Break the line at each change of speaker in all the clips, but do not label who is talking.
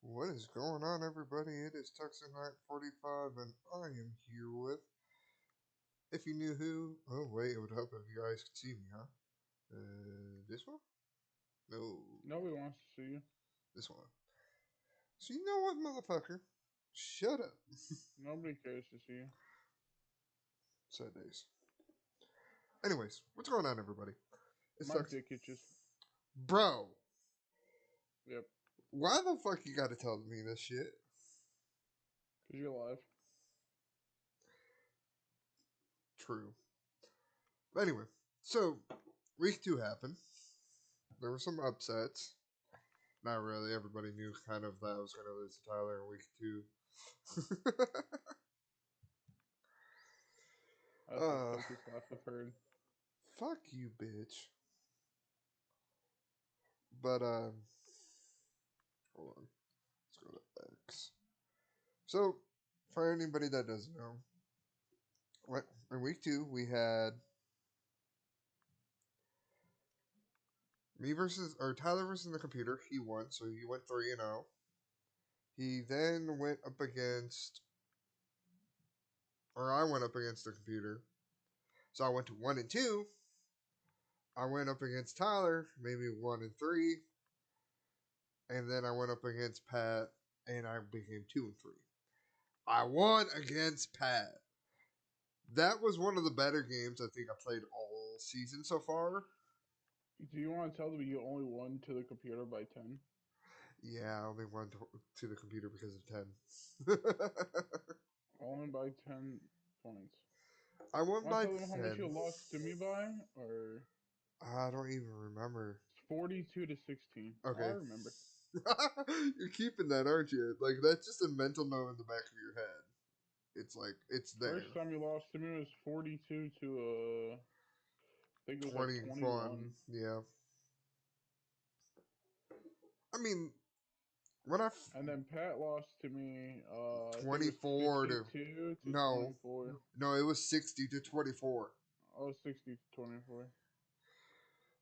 What is going on, everybody? It is Texan Night 45, and I am here with. If you knew who. Oh, wait, it would help if you guys could see me, huh? This one? No,
Nobody wants to see you.
this one. So, you know what, motherfucker? Shut up.
Nobody cares to see you.
Sad days. Anyways, what's going on, everybody? It
My
sucks.
dick itches.
Bro,
Yep,
why the fuck you gotta tell me this shit?
because you're alive.
True. But anyway, so, week 2 happened. There were some upsets. Not really. Everybody knew kind of that I was going to lose to Tyler in week 2.
That's the
uh,
fakest laugh I've heard.
fuck you, bitch. But hold on. Let's go to X. So, for anybody that doesn't know, in week 2 we had me versus or Tyler versus the computer. He won, so he went 3-0. He then went up against, or I went up against the computer. So I went to 1-2. I went up against Tyler, maybe 1-3. And then I went up against Pat, and I became 2-3. I won against Pat. That was one of the better games I think I played all season so far.
Do you want to tell them you only won to the computer by 10?
Yeah, I only won to the computer because of 10.
Only by 10 points.
I won
Want to
by
tell them how much you
10.
lost to me by? Or
I don't even remember.
it's 42 to 16. Oh, I
Okay.
remember.
You're keeping that, aren't you? Like, that's just a mental note in the back of your head. It's like, it's
First
there.
time you lost to me was 42 to, I think it was like
21.
21.
Yeah. I mean, when I
And then Pat lost to me, I think it was
24 to
52 to
no,
24.
no, it was 60 to 24
Oh, 60 to 24.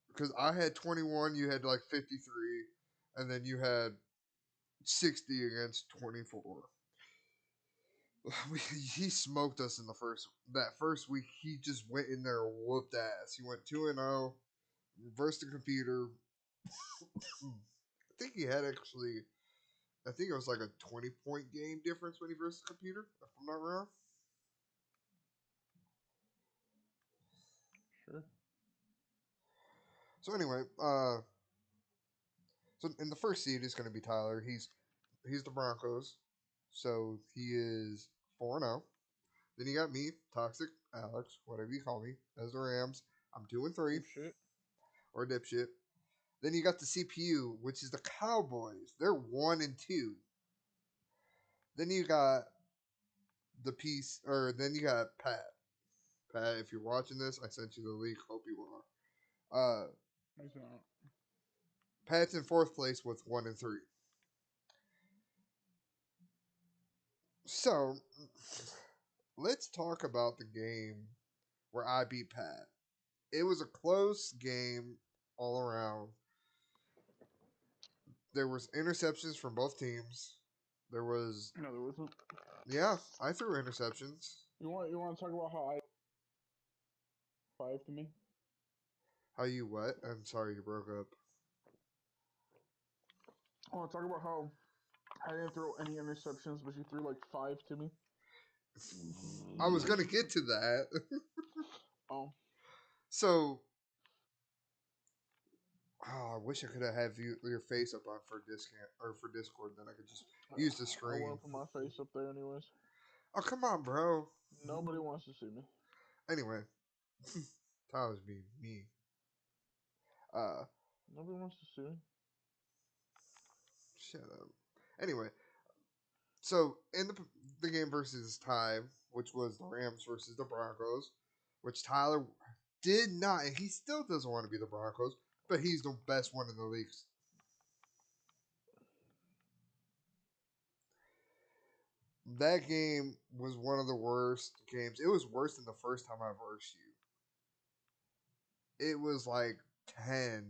because I had 21, you had like 53, and then you had 60 against 24. He smoked us in the first week. He just went in there and whooped ass. He went 2-0 versus the computer. I think he had actually. I think it was like a 20-point game difference when he versus the computer. If I'm not wrong.
Sure.
So anyway, so in the first seed is going to be Tyler. He's the Broncos, so he is 4-0. Then you got me, Toxic Alex, whatever you call me, as the Rams. I'm 2-3,
Dipshit.
or dipshit. Then you got the CPU, which is the Cowboys. They're 1-2. Then you got then you got Pat. Pat, if you're watching this, I sent you the link. Hope you are.
He's not.
Pat's in fourth place with 1-3. So let's talk about the game where I beat Pat. It was a close game all around. There was interceptions from both teams. There was
No, there wasn't.
yeah, I threw interceptions.
You want to talk about how I 5 to me?
How you what? I'm sorry you broke up.
I want to talk about how I didn't throw any interceptions, but you threw like 5 to me.
I was gonna get to that.
Oh,
So I wish I could have had your face up on for Discord or for Discord. Then I could just use the
I want
screen.
to put my face up there anyways.
Oh come on, bro.
Nobody wants to see me.
Anyway, Tyler's being me. Uh,
Nobody wants to see me.
shut up. Anyway, so in the game versus time, which was the Rams versus the Broncos, which Tyler did not, and he still doesn't want to be the Broncos, but he's the best one in the league. That game was one of the worst games. It was worse than the first time I versed you. It was like 10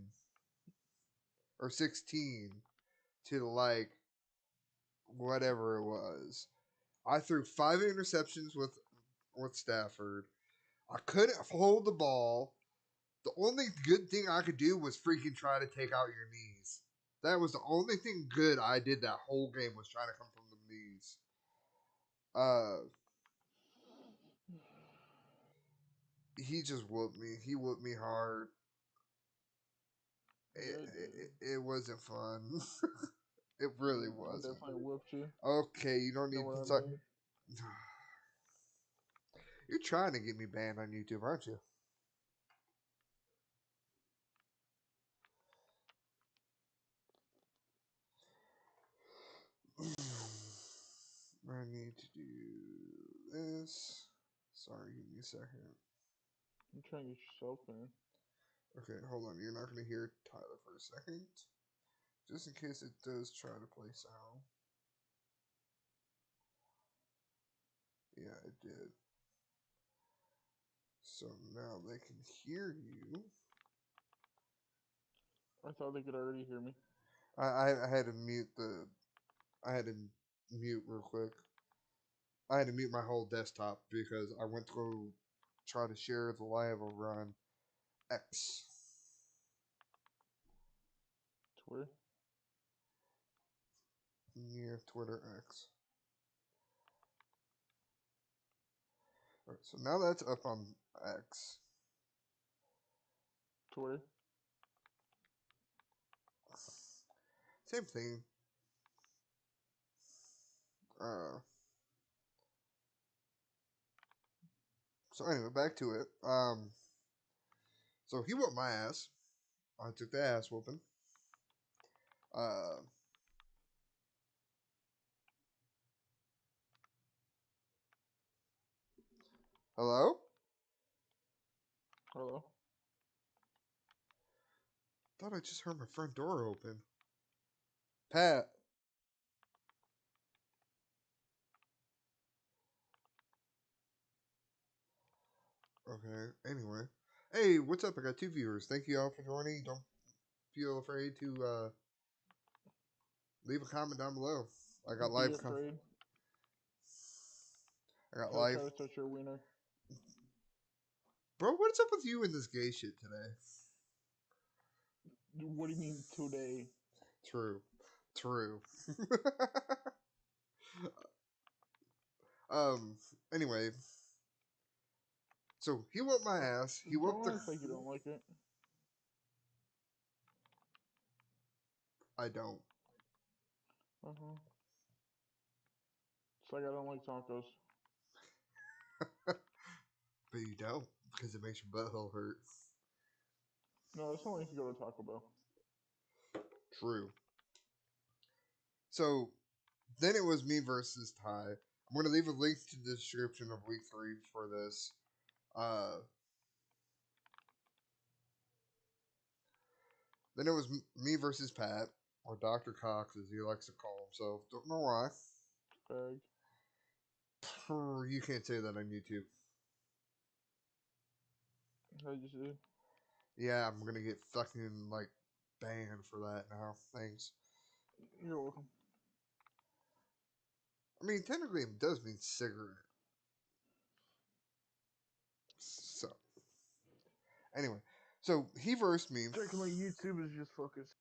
or 16 to like whatever it was. I threw 5 interceptions with Stafford. I couldn't hold the ball. The only good thing I could do was freaking try to take out your knees. That was the only thing good I did that whole game was trying to come from the knees. He just whooped me. He whooped me hard. It wasn't fun. It really
I
wasn't.
definitely whooped you.
Okay, you don't
You
need
know
to
what I
talk.
mean?
You're trying to get me banned on YouTube, aren't you? I need to do this. Sorry, give me a second.
I'm trying to get yourself in.
Okay, hold on. You're not going to hear Tyler for a second. Just in case it does try to play sound. Yeah, it did. So now they can hear you.
I thought they could already hear me.
I had to mute the. I had to mute real quick. I had to mute my whole desktop because I went to go try to share the live over on X.
Twitter?
Yeah, Twitter X. Alright, so now that's up on X.
Twitter?
Same thing. So anyway, back to it. So he whooped my ass. I took the ass whooping. Uh, hello?
Hello?
Thought I just heard my front door open. Pat. Okay, anyway. Hey, what's up? I got 2 viewers. Thank you all for joining. Don't feel afraid to leave a comment down below. I got
Be
live.
afraid.
I got
Try
live.
to touch your wiener.
Bro, what's up with you and this gay shit today?
What do you mean today?
True. Anyway. So he whooped my ass. He whooped
Don't
the.
act like you don't like it.
I don't.
Uh-huh. It's like I don't like tacos.
But you don't, because it makes your butthole hurt.
No, it's not like you go to Taco Bell.
True. So then it was me versus Ty. I'm going to leave a link to the description of week 3 for this. Then it was me versus Pat, or Dr. Cox as he likes to call himself. Don't know why.
Bag.
You can't say that on YouTube.
I just did.
Yeah, I'm going to get fucking, like, banned for that now. Thanks.
You're welcome.
I mean, technically it does mean cigarette. So, anyway. So, he versed me.
Technically, YouTube is just focused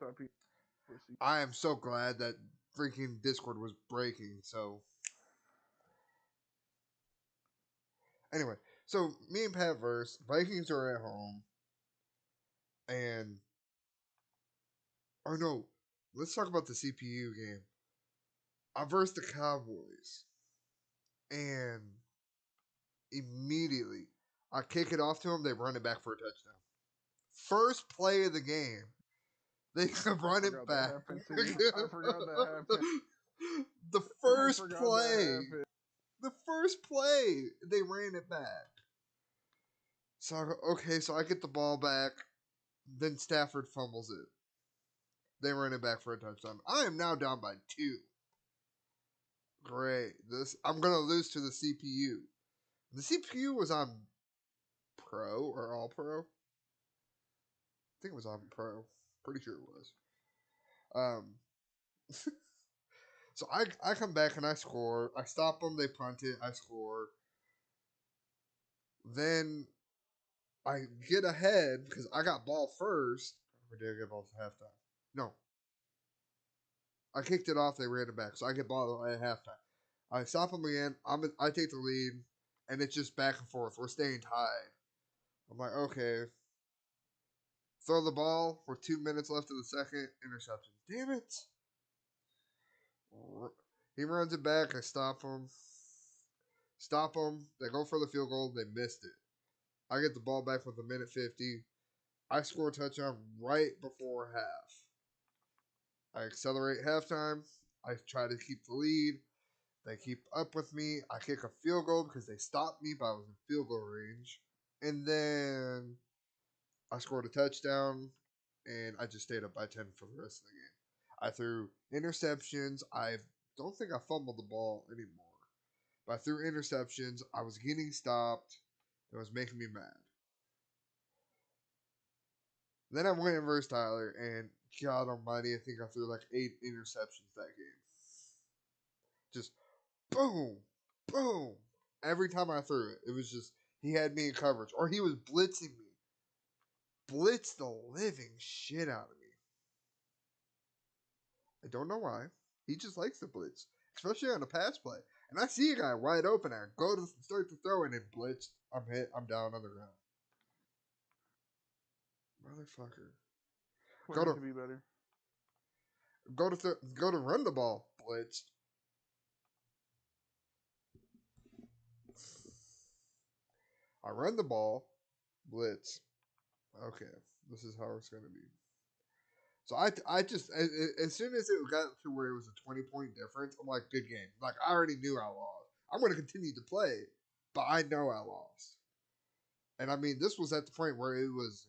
on people.
I am so glad that freaking Discord was breaking, so. Anyway, so me and Pat verse. Vikings are at home. And. Or no, let's talk about the CPU game. I versed the Cowboys. And immediately, I kick it off to them, they run it back for a touchdown. First play of the game. They run it back.
I forgot that happened.
The first play. The first play, they ran it back. So I go, okay, so I get the ball back. Then Stafford fumbles it. They run it back for a touchdown. I am now down by 2. Great. I'm gonna lose to the CPU. The CPU was on Pro or All Pro. I think it was on Pro. Pretty sure it was. So I come back and I score. I stop them. They punt it. I score. Then I get ahead because I got ball first. Or did I get ball at halftime? No, I kicked it off. They ran it back, so I get ball at halftime. I stop them again. I take the lead, and it's just back and forth. We're staying tied. I'm like, okay, throw the ball with 2 minutes left of the second. Interception. Damn it! He runs it back. I stop him. Stop them. They go for the field goal. They missed it. I get the ball back with a minute 50. I score a touchdown right before half. I accelerate halftime. I try to keep the lead. They keep up with me. I kick a field goal because they stopped me, but I was in field goal range. And then I scored a touchdown, and I just stayed up by 10 for the rest of the game. I threw interceptions. I don't think I fumbled the ball anymore. But I threw interceptions. I was getting stopped. It was making me mad. Then I went in versus Tyler, and God almighty, I think I threw like 8 interceptions that game. Just boom, boom. Every time I threw it, it was just, he had me in coverage, or he was blitzing me. Blitz the living shit out of me. I don't know why. He just likes the blitz, especially on a pass play. And I see a guy wide open, I go to start to throw, and it blitzed. I'm hit. I'm down on the ground. Motherfucker.
What needs to be better?
Go to run the ball. Blitzed. I run the ball. Blitz. Okay, this is how it's gonna be. So I just as soon as it got to where it was a 20-point difference, I'm like, good game. Like I already knew I lost. I'm gonna continue to play, but I know I lost. And I mean, this was at the point where it was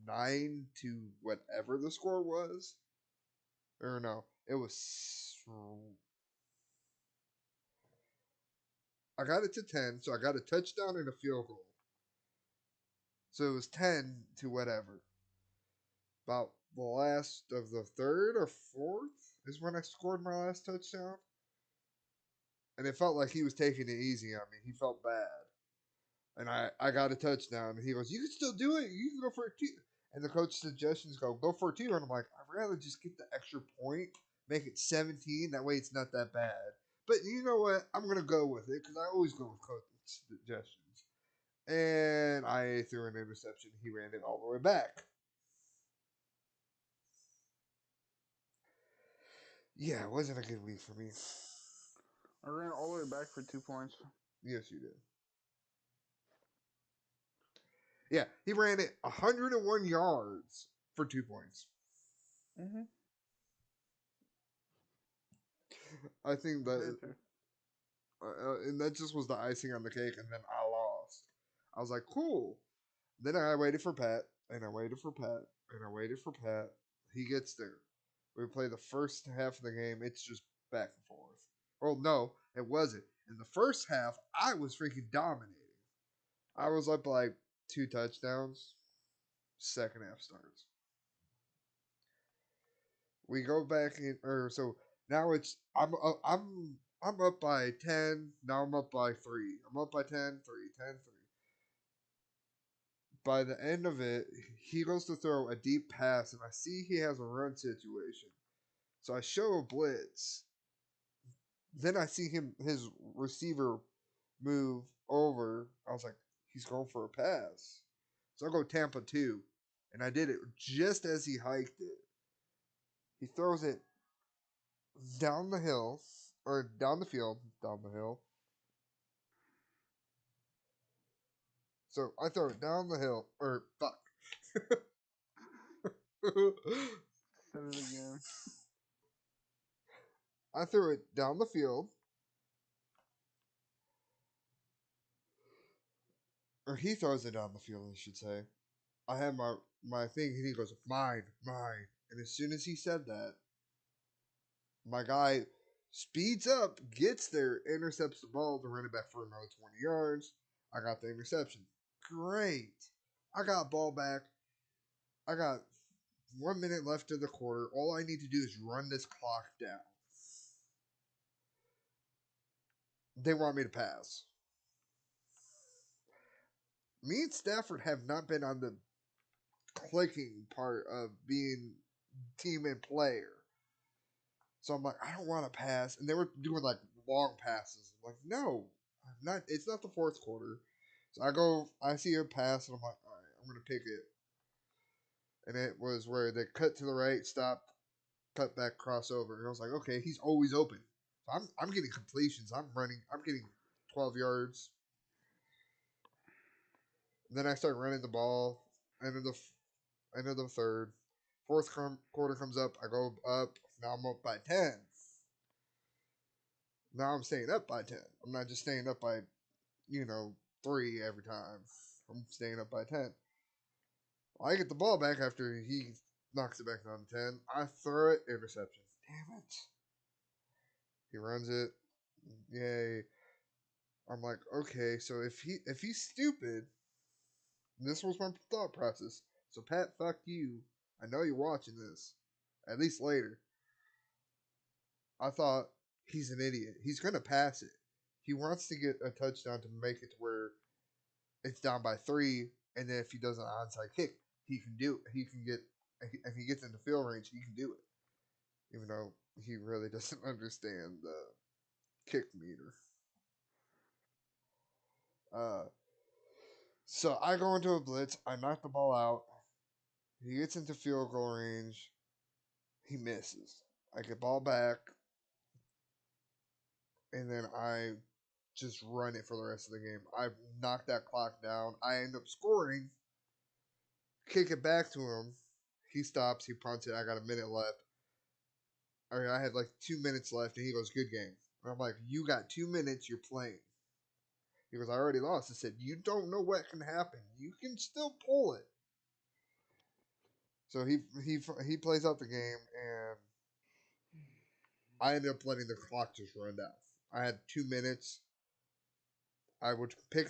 9 to whatever the score was, or no, it was. I got it to 10, so I got a touchdown and a field goal. So it was 10 to whatever. About the last of the third or fourth is when I scored my last touchdown. And it felt like he was taking it easy on me. He felt bad. And I got a touchdown. And he goes, you can still do it. You can go for a two. And the coach's suggestions go for a two. And I'm like, I'd rather just get the extra point, make it 17. That way it's not that bad. But you know what? I'm going to go with it because I always go with coach's suggestions. And I threw an interception. He ran it all the way back. Yeah, it wasn't a good week for me.
I ran all the way back for 2 points.
Yes, you did. Yeah, he ran it 101 yards for 2 points.
Mm-hmm.
I think that, and that just was the icing on the cake, and then I lost. I was like, cool. Then I waited for Pat, and I waited for Pat, and I waited for Pat. He gets there. We play the first half of the game. It's just back and forth. Well, no, it wasn't. In the first half, I was freaking dominating. I was up like 2 touchdowns. Second half starts. We go back in, or so now it's I'm up by 10. Now I'm up by 3. I'm up by 10, 3, 10, 3. By the end of it, he goes to throw a deep pass, and I see he has a run situation. So I show a blitz. Then I see his receiver move over. I was like, he's going for a pass. So I go Tampa 2. And I did it just as he hiked it. He throws it down the hill, or down the field, down the hill. So I throw it down the hill, or fuck.
Said it again.
I threw it down the field, or he throws it down the field, I should say. I have my thing, and he goes, mine, mine. And as soon as he said that, my guy speeds up, gets there, intercepts the ball to run it back for another 20 yards. I got the interception. Great. I got ball back. I got 1 minute left of the quarter. All I need to do is run this clock down. they want me to pass. Me and Stafford have not been on the clicking part of being team and player. So I'm like, I don't want to pass. And they were doing like long passes. I'm like, no, I'm not. It's not the fourth quarter. So I see a pass, and I'm like, all right, I'm going to pick it. And it was where they cut to the right, stopped, cut back, crossover. And I was like, okay, he's always open. So I'm getting completions. I'm running. I'm getting 12 yards. And then I start running the ball. End of the third. Quarter comes up. I go up. Now I'm up by 10. Now I'm staying up by 10. I'm not just staying up by, 3 every time. I'm staying up by 10. I get the ball back after he knocks it back down to 10. I throw it, interception. Damn it. He runs it. Yay. I'm like, okay, so if he's stupid, this was my thought process. So Pat, fuck you. I know you're watching this. At least later. I thought he's an idiot. He's gonna pass it. He wants to get a touchdown to make it to where it's down by 3, and then if he does an onside kick, he can do it. He can get if he gets into field range, he can do it. Even though he really doesn't understand the kick meter. Uh, so I go into a blitz. I knock the ball out. He gets into field goal range. He misses. I get ball back, and then I just run it for the rest of the game. I knock that clock down. I end up scoring. Kick it back to him. He stops. He punts it. I got a minute left. I had like 2 minutes left, and he goes, "Good game." And I'm like, "You got 2 minutes. You're playing." He goes, "I already lost." I said, "You don't know what can happen. You can still pull it." So he plays out the game, and I ended up letting the clock just run down. I had 2 minutes. I would pick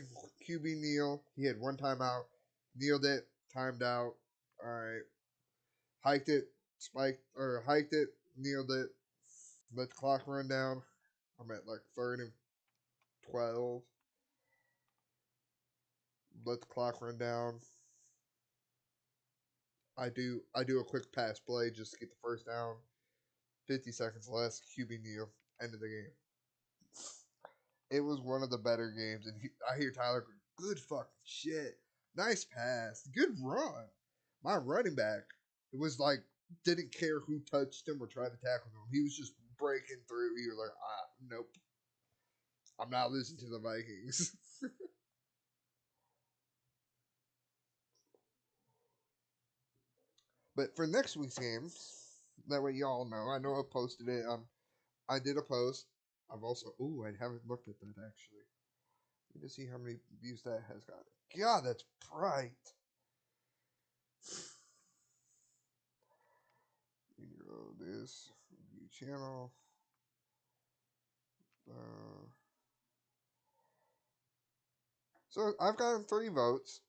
QB Neal. He had one timeout. Kneeled it, timed out. All right, hiked it, kneeled it. Let the clock run down. I'm at like 3rd and 12. Let the clock run down. I do a quick pass play just to get the first down. 50 seconds less. QB Neal. End of the game. It was one of the better games, and I hear Tyler go, "Good fucking shit, nice pass, good run." My running back, it was like didn't care who touched him or tried to tackle him. He was just breaking through. He was like, nope, I'm not losing to the Vikings. But for next week's game, that way y'all know. I know I posted it. I did a post. I've also I haven't looked at that actually. Need to see how many views that has got. God, that's bright. This view channel. So I've gotten 3 votes.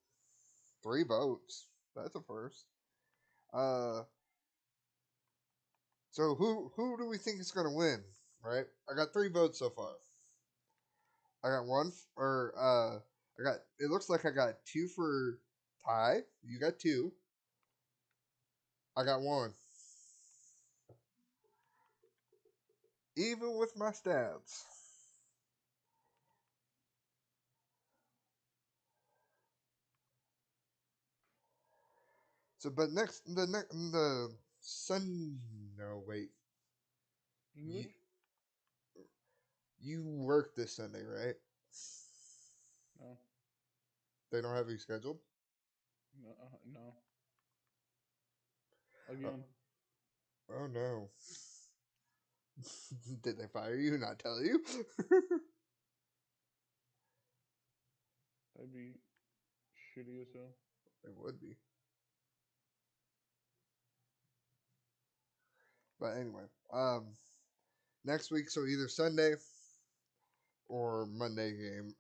3 votes. That's a first. So who do we think is gonna win? Right? I got 3 votes so far. I got one or I got it looks like I got 2 for Ty. You got 2. I got 1. Even with my stats. So but the Sun no wait. You work this Sunday, right?
No.
They don't have you scheduled?
No. Again.
Oh no. Did they fire you and not tell you?
That'd be shitty as hell.
It would be. But anyway, next week, so either Sunday or Monday game,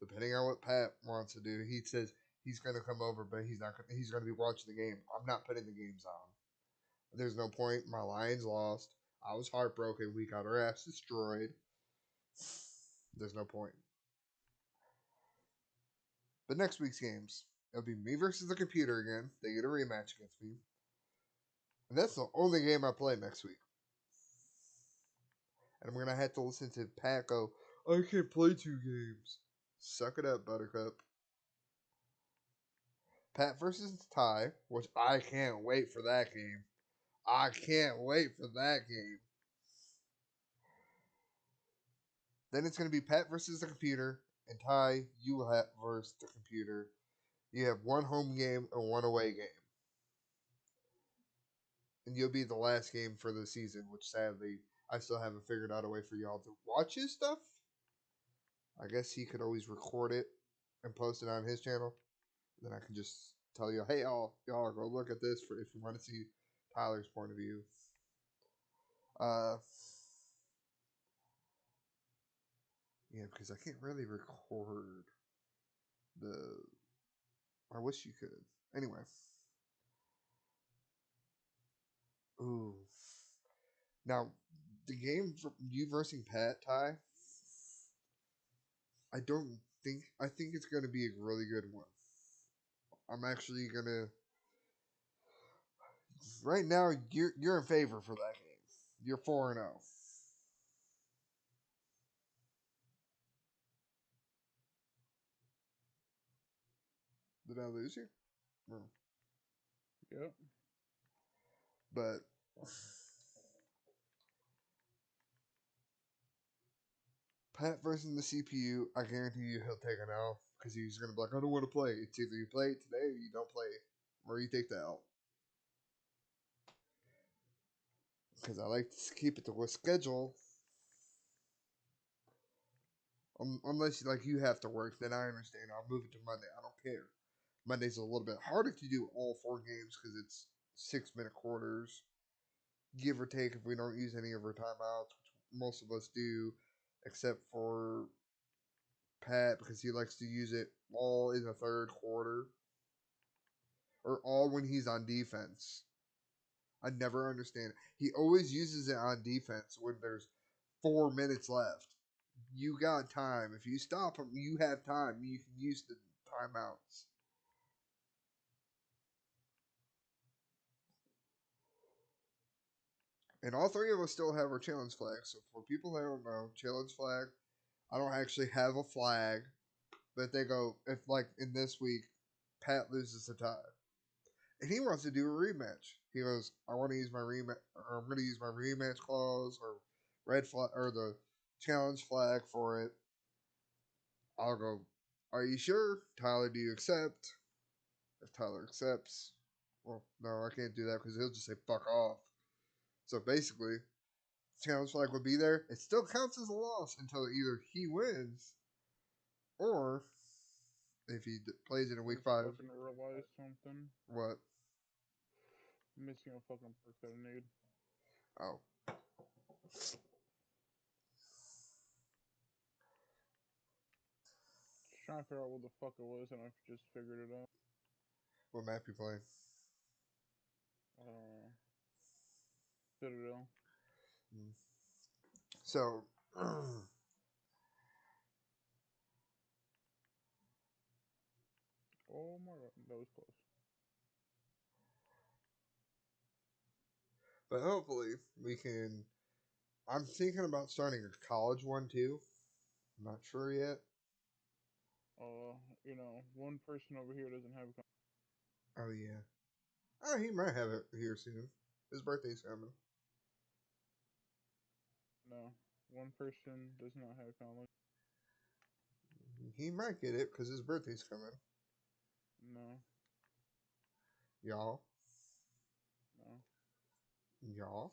depending on what Pat wants to do. He says he's gonna come over, but he's not. He's gonna be watching the game. I'm not putting the games on. There's no point. My Lions lost. I was heartbroken. We got our ass destroyed. There's no point. But next week's games, it'll be me versus the computer again. They get a rematch against me. And that's the only game I play next week. And I'm going to have to listen to Pat go, I can't play 2 games. Suck it up, Buttercup. Pat versus Ty, which I can't wait for that game. I can't wait for that game. Then it's going to be Pat versus the computer, and Ty, you will have versus the computer. You have 1 home game and 1 away game. And you'll be the last game for the season, which sadly, I still haven't figured out a way for y'all to watch his stuff. I guess he could always record it and post it on his channel. Then I can just tell you, hey, y'all go look at this for if you want to see Tyler's point of view. Yeah, because I can't really record the. I wish you could. Anyway. Ooh. Now, the game for you versus Pat, Ty, I don't think. I think it's going to be a really good one. I'm actually going to. Right now, you're in favor for that game. You're 4-0. Did I lose you? No.
Yep.
But Pat versus the CPU, I guarantee you he'll take an L because he's gonna be like, I don't want to play. It's either you play it today or you don't play it, or you take the L. Because I like to keep it to a schedule. Unless you have to work, then I understand. I'll move it to Monday. I don't care. Monday's a little bit harder to do all 4 games because it's 6-minute quarters, give or take if we don't use any of our timeouts, which most of us do, except for Pat because he likes to use it all in the third quarter or all when he's on defense. I never understand it. He always uses it on defense when there's 4 minutes left. You got time. If you stop him, you have time. You can use the timeouts. And all 3 of us still have our challenge flag. So for people that don't know, challenge flag, I don't actually have a flag. But they go, if like in this week, Pat loses a tie. And he wants to do a rematch. He goes, I want to use my rematch, or I'm going to use my rematch clause or red flag or the challenge flag for it. I'll go, are you sure? Tyler, do you accept? If Tyler accepts, well, no, I can't do that because he'll just say fuck off. So basically, challenge flag would be there. It still counts as a loss until either he wins or if he plays it in week 5.
Fucking realize something.
What?
I'm missing a fucking perk that I need.
Oh.
Just trying to figure out what the fuck it was, and I've just figured it out.
What map you playing?
Citadel.
So,
Oh my god, that was close.
but hopefully we can. I'm thinking about starting a college one too. I'm not sure yet.
One person over here doesn't have.
Oh yeah. Oh, he might have it here soon. His birthday's coming.
No, one person does not have college.
He might get it because his birthday's coming.
No.
Y'all.
No.
Y'all.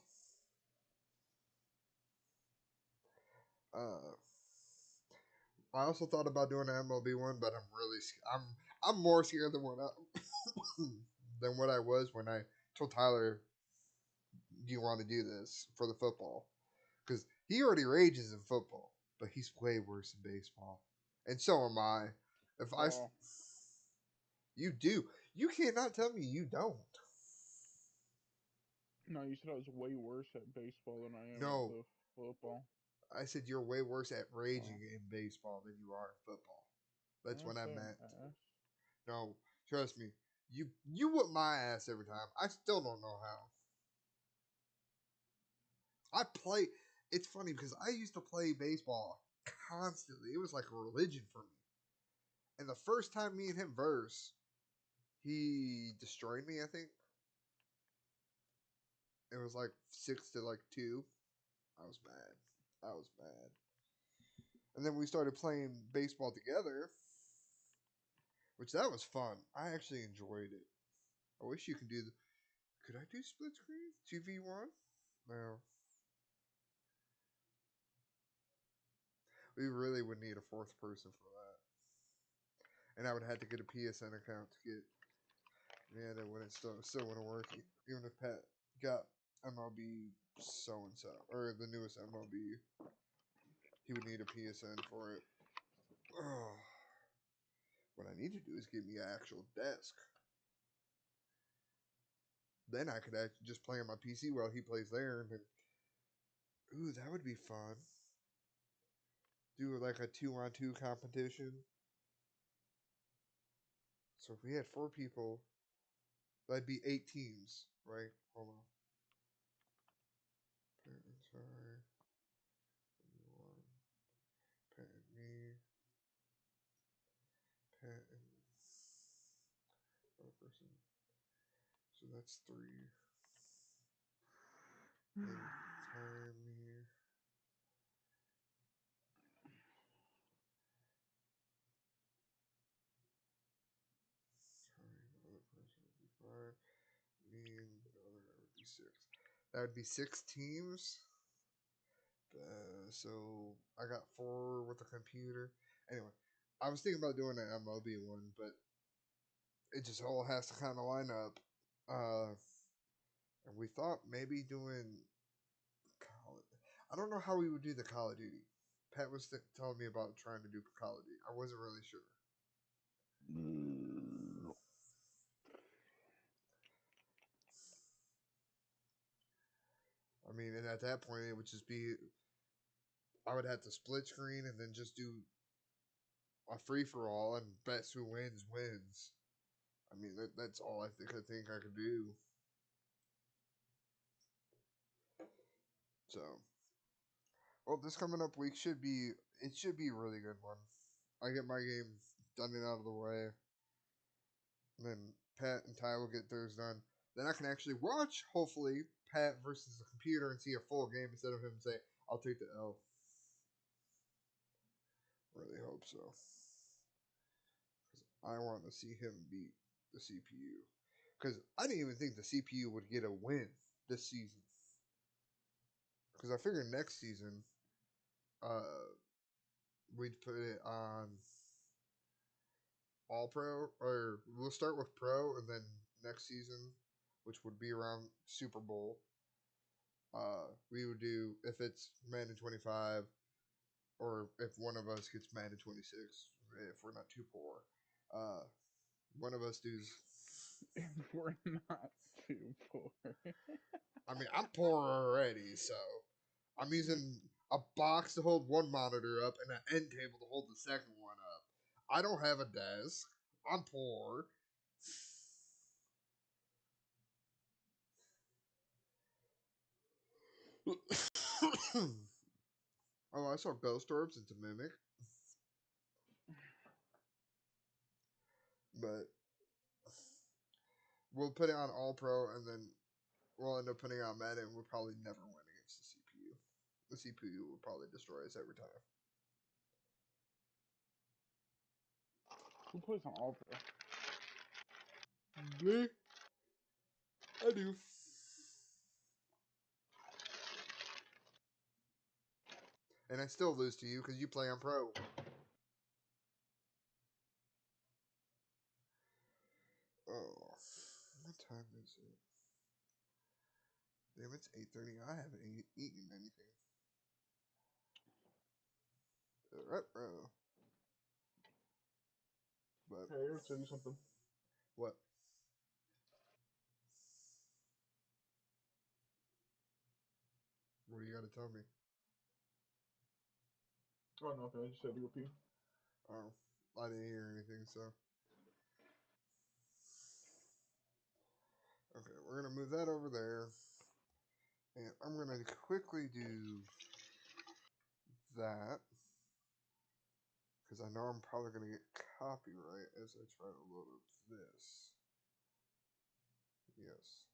I also thought about doing an MLB one, but I'm more scared than than what I was when I told Tyler, "Do you want to do this for the football?" Because he already rages in football, but he's way worse in baseball, and so am I. If I, you do, you cannot tell me you don't.
No, you said I was way worse at baseball than I am
No,
at the football.
I said you're way worse at raging in baseball than you are in football. That's what I
Okay,
meant. No, trust me. You whoop my ass every time. I still don't know how. I play. It's funny because I used to play baseball constantly. It was like a religion for me. And the first time me and him verse, he destroyed me. I think it was like 6-2. I was mad. I was mad. And then we started playing baseball together, which that was fun. I actually enjoyed it. I wish you could do the. Could I do split screen 2v1? No. We really would need a fourth person for that. And I would have to get a PSN account to get. Yeah, that wouldn't still wouldn't work. Even if Pat got MLB so and so or the newest MLB, he would need a PSN for it. Oh, what I need to do is get me an actual desk. Then I could actually just play on my PC while he plays there, and then, ooh, that would be fun. Do like a 2-on-2 competition. So if we had 4 people, that'd be 8 teams, right? Hold on. Pat and Sorry. One. Pat and me. Pat and other person. So that's 3. Then Tyler and me. Sorry, the other person would be 5. Me and the other guy would be 6. That would be 6 teams. So I got 4 with the computer. Anyway, I was thinking about doing an MLB one, but it just all has to kind of line up. And we thought maybe doing Call. I don't know how we would do the Call of Duty. Pat was telling me about trying to do Call of Duty. I wasn't really sure. I mean, and at that point, it would just be I would have to split screen and then just do a free for all, and best who wins wins. I mean, that's all I think I could do. So, well, this coming up week should be a really good one. I get my game done and out of the way, and then Pat and Ty will get theirs done. Then I can actually watch, hopefully, Pat versus the computer and see a full game instead of him say, "I'll take the L." Really hope so. I want to see him beat the CPU. Because I didn't even think the CPU would get a win this season. Because I figured next season, we'd put it on All Pro, or we'll start with Pro, and then next season, which would be around Super Bowl, we would do, if it's Madden 25, or if one of us gets Madden 26, if we're not too poor, one of us does.
If we're not too poor.
I mean, I'm poor already, so I'm using a box to hold one monitor up and an end table to hold the second one up. I don't have a desk. I'm poor. Oh, I saw Ghost Orbs into Mimic. But we'll put it on All Pro, and then we'll end up putting it on Madden. We'll probably never win against the CPU. The CPU will probably destroy us every time.
Who plays on All Pro?
Me? I do. And I still lose to you because you play on Pro. Oh, what time is it? Damn, it's 8:30. I haven't eaten anything. Right, bro. But
Hey, I would tell you something.
what? What do you got to tell me?
Oh, nothing. I just said you pee.
Oh, I didn't hear anything, so. Okay, we're going to move that over there. And I'm going to quickly do that. Because I know I'm probably going to get copyright as I try to load up this. Yes.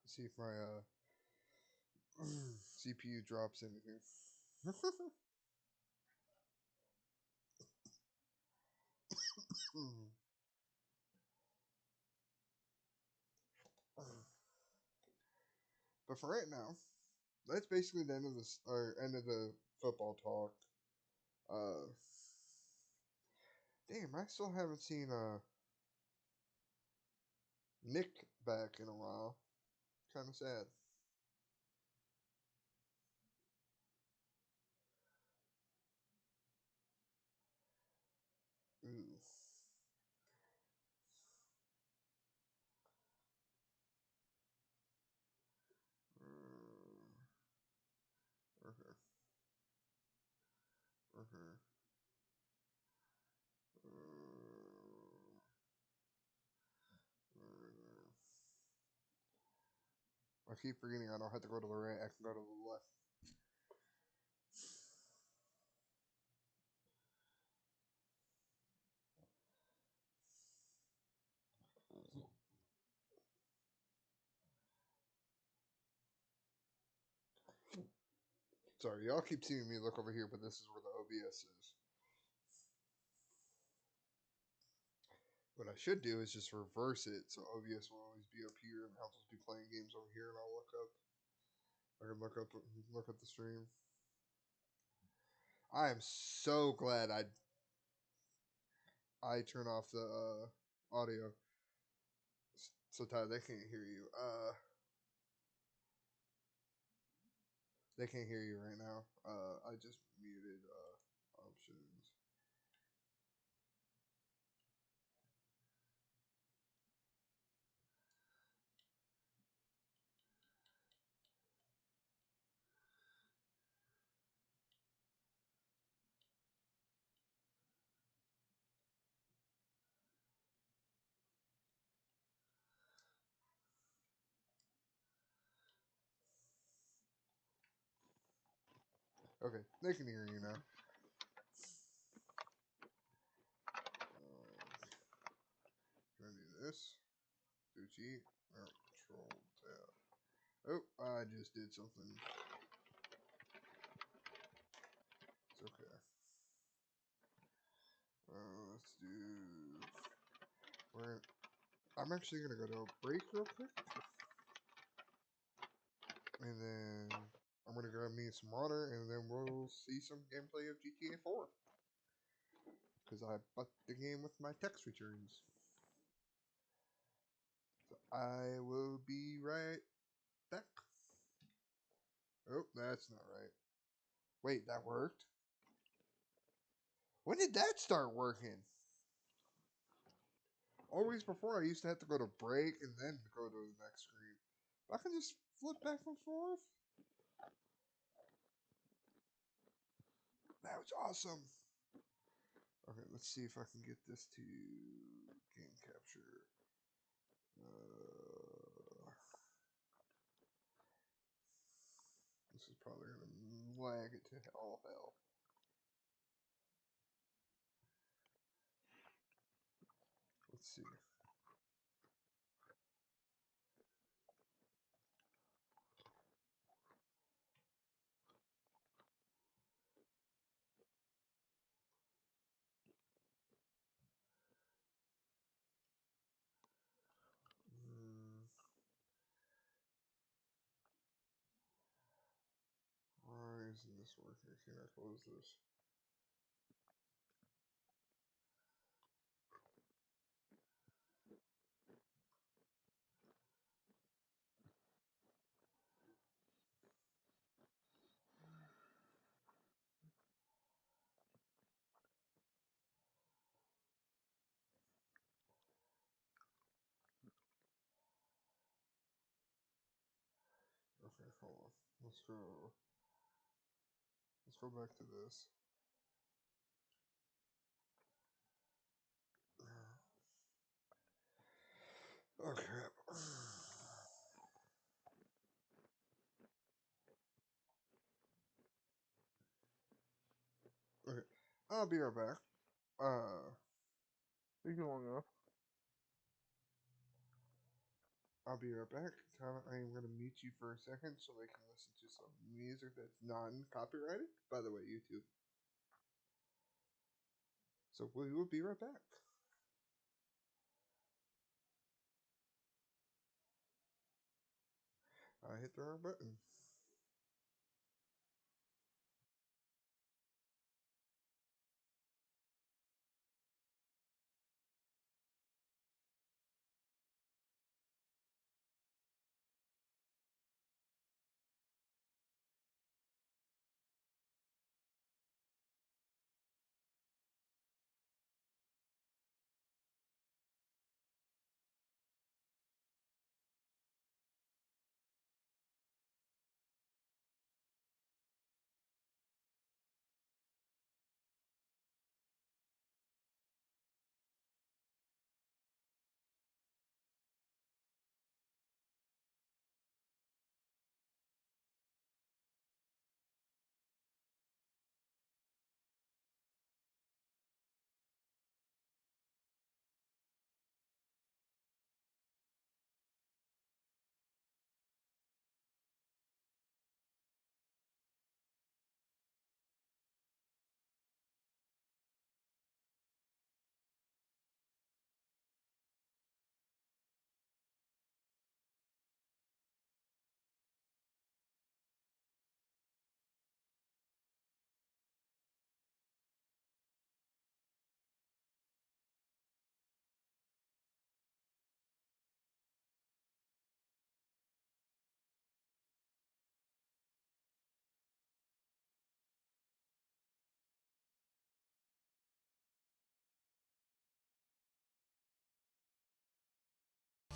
See if my CPU drops anything. But for right now, that's basically the end of this or end of the football talk. Damn, I still haven't seen Nick back in a while. Kind of sad. Ooh. Okay. Okay. I keep forgetting I don't have to go to the right. I can go to the left. Sorry, y'all keep seeing me look over here, but this is where the OBS is. What I should do is just reverse it, so OBS will always be up here, and I'll just be playing games over here, and I'll look up. I can look at the stream. I am so glad I turn off the audio, so Ty, they can't hear you. They can't hear you right now. I just muted options. Okay, they can hear you now. Can I do this? Do cheat? Oh, control tab. Oh, I just did something. It's okay. Let's do. I'm actually gonna go to a break real quick, and then I'm gonna grab me some water, and then we'll see some gameplay of GTA 4. Because I bought the game with my text returns. So I will be right back. Oh, that's not right. Wait, that worked? When did that start working? Always before, I used to have to go to break and then go to the next screen. I can just flip back and forth. That was awesome. Okay, let's see if I can get this to game capture. This is probably gonna lag it to all hell. Let's see. Why isn't this working? Can I close this? hold on. Let's go. Let's go back to this. Oh crap. Okay, I'll be right back.
You can long enough.
I'll be right back. I am going to mute you for a second so they can listen to some music that's non-copyrighted. By the way, YouTube. So we will be right back. I hit the wrong button.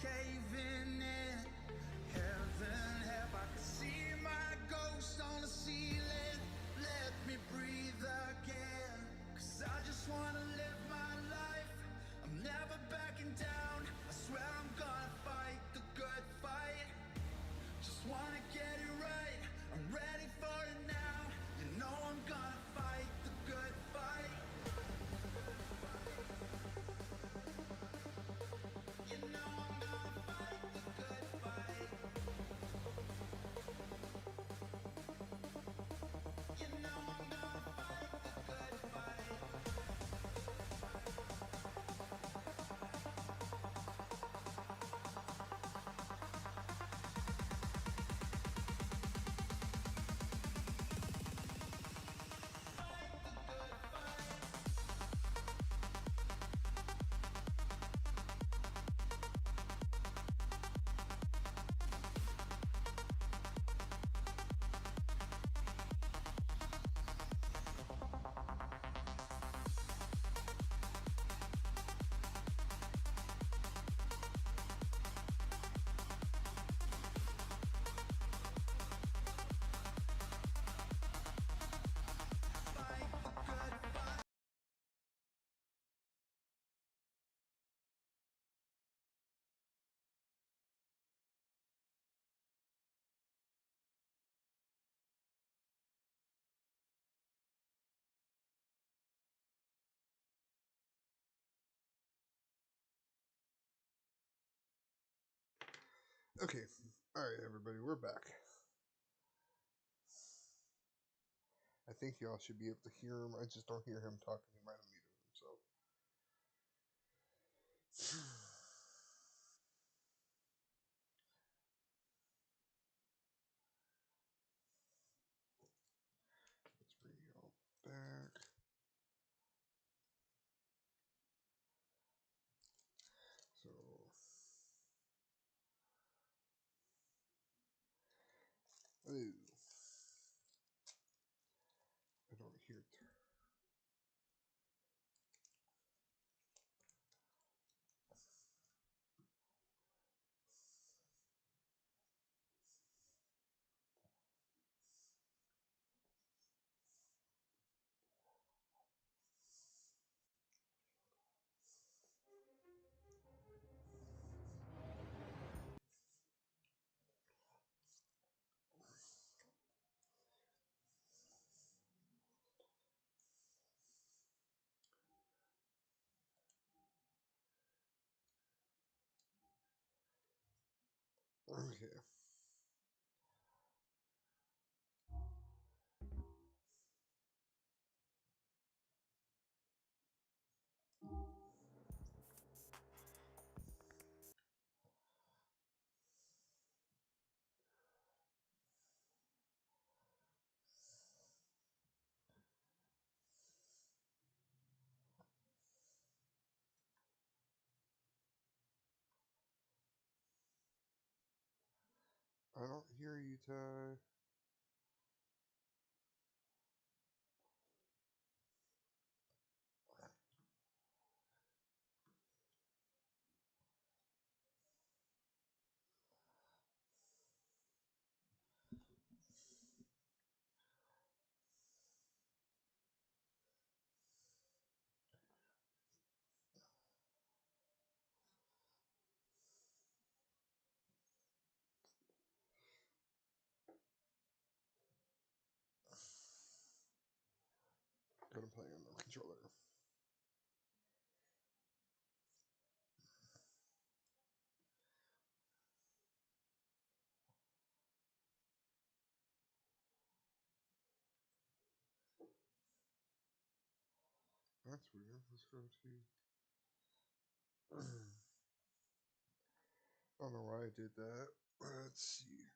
Caving in, heaven help, I can see my ghost on the ceiling. Let me breathe again, 'cause I just wanna live my life. I'm never backing down, I swear I'm gonna fight the good fight. Just wanna get it right, I'm ready for it now. You know I'm gonna fight the good fight. You know I'm gonna fight the good fight. You know I'm gonna fight the good fight.
Okay. Alright, everybody, we're back. I think y'all should be able to hear him. I just don't hear him talking. He might have muted himself. Let's bring y'all back. So, ooh, I don't hear. I don't hear you, Ty. Gonna play on the controller. That's weird. Let's go to. I don't know why I did that. Let's see.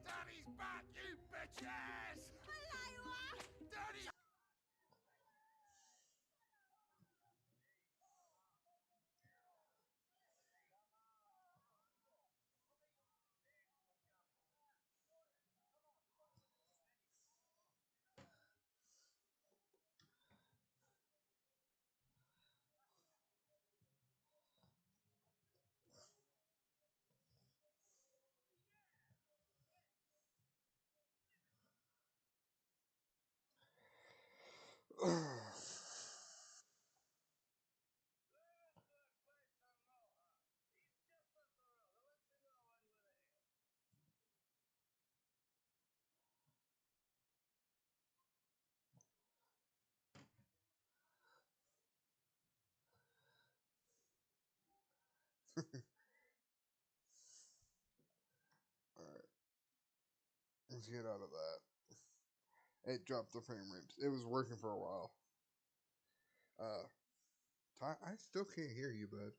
Daddy's back, you bitches! Hello! Daddy! Alright. Let's get out of that. It dropped the frame rates. It was working for a while. Ty, I still can't hear you, bud.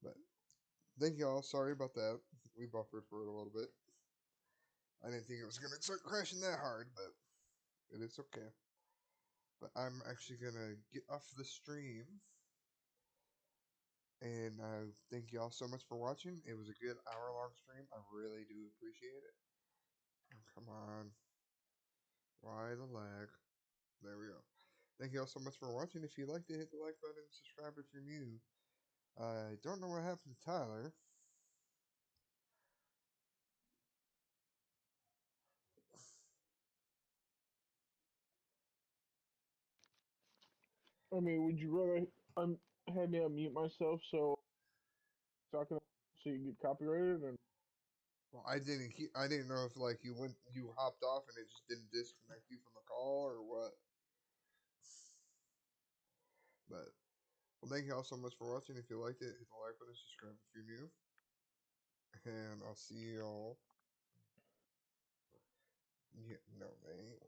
But thank y'all. Sorry about that. We buffered for it a little bit. I didn't think it was gonna start crashing that hard, but it is okay. But I'm actually gonna get off the stream. And thank y'all so much for watching. It was a good hour-long stream. I really do appreciate it. Oh, come on. Why the lag? There we go. Thank y'all so much for watching. If you liked it, hit the like button and subscribe if you're new. I don't know what happened to Tyler.
I mean, would you rather have me unmute myself so talking so you get copyrighted? And
Well, I didn't know if like you hopped off and it just didn't disconnect you from the call or what. But well, thank y'all so much for watching. If you liked it, hit the like button, subscribe if you're new, and I'll see y'all. Yeah, no, man.